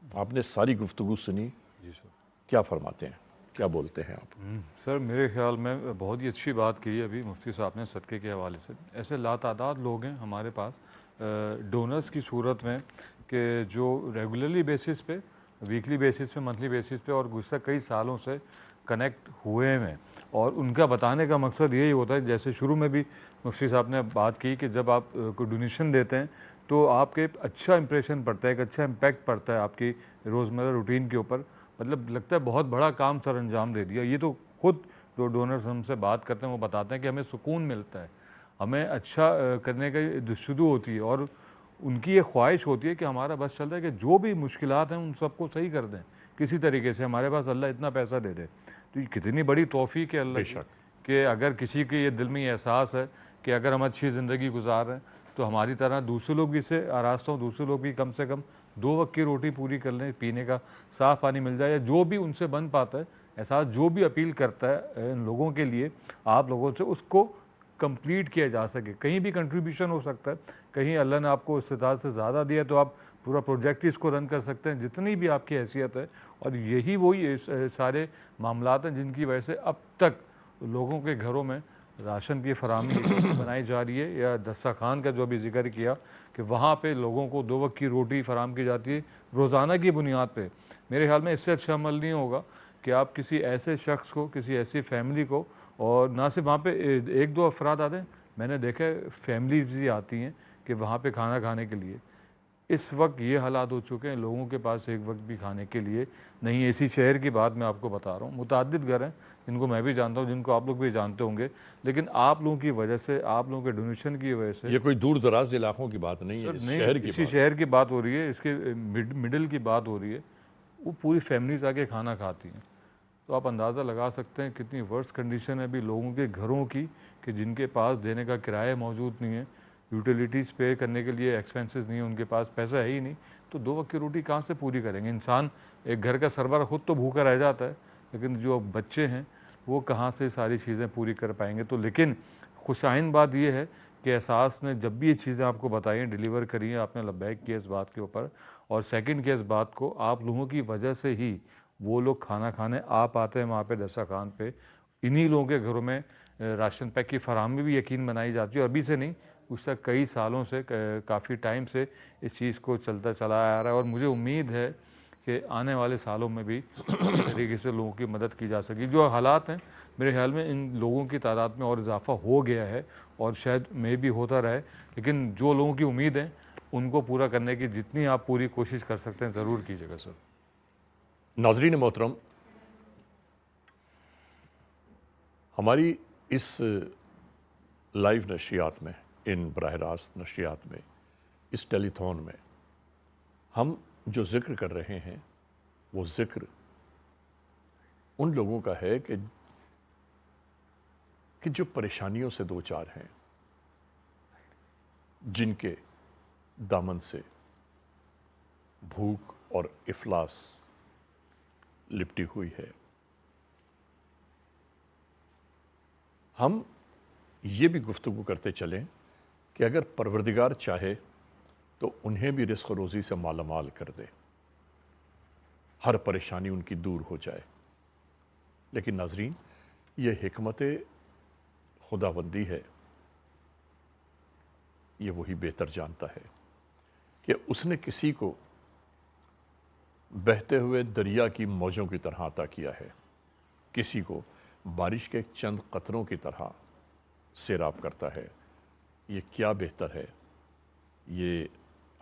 آپ نے ساری گفتگو سنی، جی سر، کیا فرماتے ہیں، کیا بولتے ہیں آپ؟ سر میرے خیال میں بہت ہی اچھی بات کی ہے ابھی مفتی صاحب نے صدقے کے حوالے سے۔ ایسے لاتعداد لوگ ہیں ہمارے پاس ڈونرز کی صورت میں کہ جو ریگولرلی بیسس پہ، ویکلی بیسس پہ، منتھلی بیسس پہ اور گزشتہ کئی سالوں سے کنیکٹ ہوئے ہیں، اور ان کا بتانے کا مقصد یہی ہوتا ہے، جیسے شروع میں بھی مفتی صاحب نے بات کی کہ جب آپ کو ڈونیشن دیتے ہیں تو آپ کے اچھا امپریشن پڑتا ہے، ایک اچھا امپیکٹ پڑتا ہے آپ کی روزمرہ روٹین کے اوپر، مطلب لگتا ہے بہت بڑا کام سر انجام دے دیا۔ یہ تو خود جو ڈونرز ہم سے بات کرتے ہیں وہ بتاتے ہیں کہ ہمیں سکون ملتا ہے، ہمیں اچھا کرنے کا جستجو ہوتی ہے، اور ان کی یہ خواہش ہوتی ہے کہ ہمارا بس چلتا ہے کہ جو بھی مشکلات ہیں ان سب کو صحیح کر دیں کسی طریقے سے، ہمارے پاس اللہ اتنا پیسہ دے دے۔ تو یہ کتنی بڑی توفیق ہے اللہ کی کہ اگر کسی کے یہ دل میں یہ احساس ہے کہ اگر ہم اچھی زندگی گزار رہے ہیں تو ہماری طرح دوسرے لوگ بھی اس سے آراستہ ہوں، دوسرے لوگ بھی کم سے کم 2 وقت کی روٹی پوری کر لیں، پینے کا صاف پانی مل جائے، یا جو بھی ان سے بن پاتا ہے احساس، جو بھی اپیل کرتا ہے ان لوگوں کے لیے آپ لوگوں سے، اس کو کمپلیٹ کیا جا سکے۔ کہیں بھی کنٹریبیوشن ہو سکتا ہے، کہیں اللہ نے آپ کو استطاعت سے زیادہ دیا تو آپ پورا پروجیکٹ اس کو رن کر سکتے ہیں، جتنی بھی آپ کی حیثیت ہے، اور یہی وہی سارے معاملات ہیں جن کی وجہ سے اب تک لوگوں کے گھروں میں راشن کی فراہمی بنائی جا رہی ہے، یا دسترخوان کا جو ابھی ذکر کیا کہ وہاں پہ لوگوں کو 2 وقت کی روٹی فراہم کی جاتی ہے روزانہ کی بنیاد پہ۔ میرے خیال میں اس سے اچھا عمل نہیں ہوگا کہ آپ کسی ایسے شخص کو، کسی ایسی فیملی کو، اور نہ صرف وہاں پہ 1-2 افراد آتے ہیں، میں نے دیکھا ہے فیملیز بھی آتی ہیں کہ وہاں پہ کھانا کھانے کے لیے۔ اس وقت یہ حالات ہو چکے ہیں لوگوں کے پاس ایک وقت بھی کھانے کے لیے نہیں۔ اسی شہر کی بات میں آپ کو بتا رہا ہوں، متعدد گھر ہیں جن کو میں بھی جانتا ہوں، جن کو آپ لوگ بھی جانتے ہوں گے، لیکن آپ لوگوں کی وجہ سے، آپ لوگوں کے ڈونیشن کی وجہ سے، یہ کوئی دور دراز علاقوں کی بات نہیں ہے، اس شہر کی اسی بات۔ شہر کی بات ہو رہی ہے، اس کے مڈل کی بات ہو رہی ہے، وہ پوری فیملیز آ کے کھانا کھاتی ہیں۔ تو آپ اندازہ لگا سکتے ہیں کتنی ورس کنڈیشن ہے ابھی لوگوں کے گھروں کی، کہ جن کے پاس دینے کا کرایہ موجود نہیں ہے، یوٹیلیٹیز پے کرنے کے لیے ایکسپینسز نہیں ہیں، ان کے پاس پیسہ ہے ہی نہیں، تو 2 وقت کی روٹی کہاں سے پوری کریں گے؟ انسان ایک گھر کا سربراہ خود تو بھوکا رہ جاتا ہے، لیکن جو بچے ہیں وہ کہاں سے ساری چیزیں پوری کر پائیں گے؟ تو لیکن خوشائن بات یہ ہے کہ احساس نے جب بھی یہ چیزیں آپ کو بتائی ہیں، ڈیلیور کری ہیں، آپ نے لبیک کیا اس بات کے اوپر، اور سیکنڈ کے اس بات کو آپ لوگوں کی وجہ سے ہی وہ لوگ کھانا کھانے آپ آتے ہیں وہاں پہ دسترخوان پہ، انہی لوگوں کے گھروں میں راشن پیک کی فراہمی بھی یقین بنائی جاتی ہے، اور ابھی سے نہیں، اس سے کئی سالوں سے، کافی ٹائم سے اس چیز کو چلتا چلا آ رہا ہے، اور مجھے امید ہے کہ آنے والے سالوں میں بھی اسی طریقے سے لوگوں کی مدد کی جا سکے۔ جو حالات ہیں میرے خیال میں ان لوگوں کی تعداد میں اور اضافہ ہو گیا ہے، اور شاید میں بھی ہوتا رہے، لیکن جو لوگوں کی امید ہیں ان کو پورا کرنے کی جتنی آپ پوری کوشش کر سکتے ہیں ضرور کیجیے گا سر۔ ناظرین محترم، ہماری اس لائیو نشریات میں، ان براہ راست نشریات میں، اس ٹیلی تھون میں ہم جو ذکر کر رہے ہیں وہ ذکر ان لوگوں کا ہے کہ جو پریشانیوں سے دوچار ہیں، جن کے دامن سے بھوک اور افلاس لپٹی ہوئی ہے۔ ہم یہ بھی گفتگو کرتے چلیں کہ اگر پروردگار چاہے تو انہیں بھی رزق و روزی سے مالا مال کر دے، ہر پریشانی ان کی دور ہو جائے، لیکن ناظرین یہ حکمت خداوندی ہے، یہ وہی بہتر جانتا ہے کہ اس نے کسی کو بہتے ہوئے دریا کی موجوں کی طرح عطا کیا ہے، کسی کو بارش کے چند قطروں کی طرح سیراب کرتا ہے۔ یہ کیا بہتر ہے؟ یہ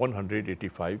$185।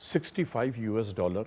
$65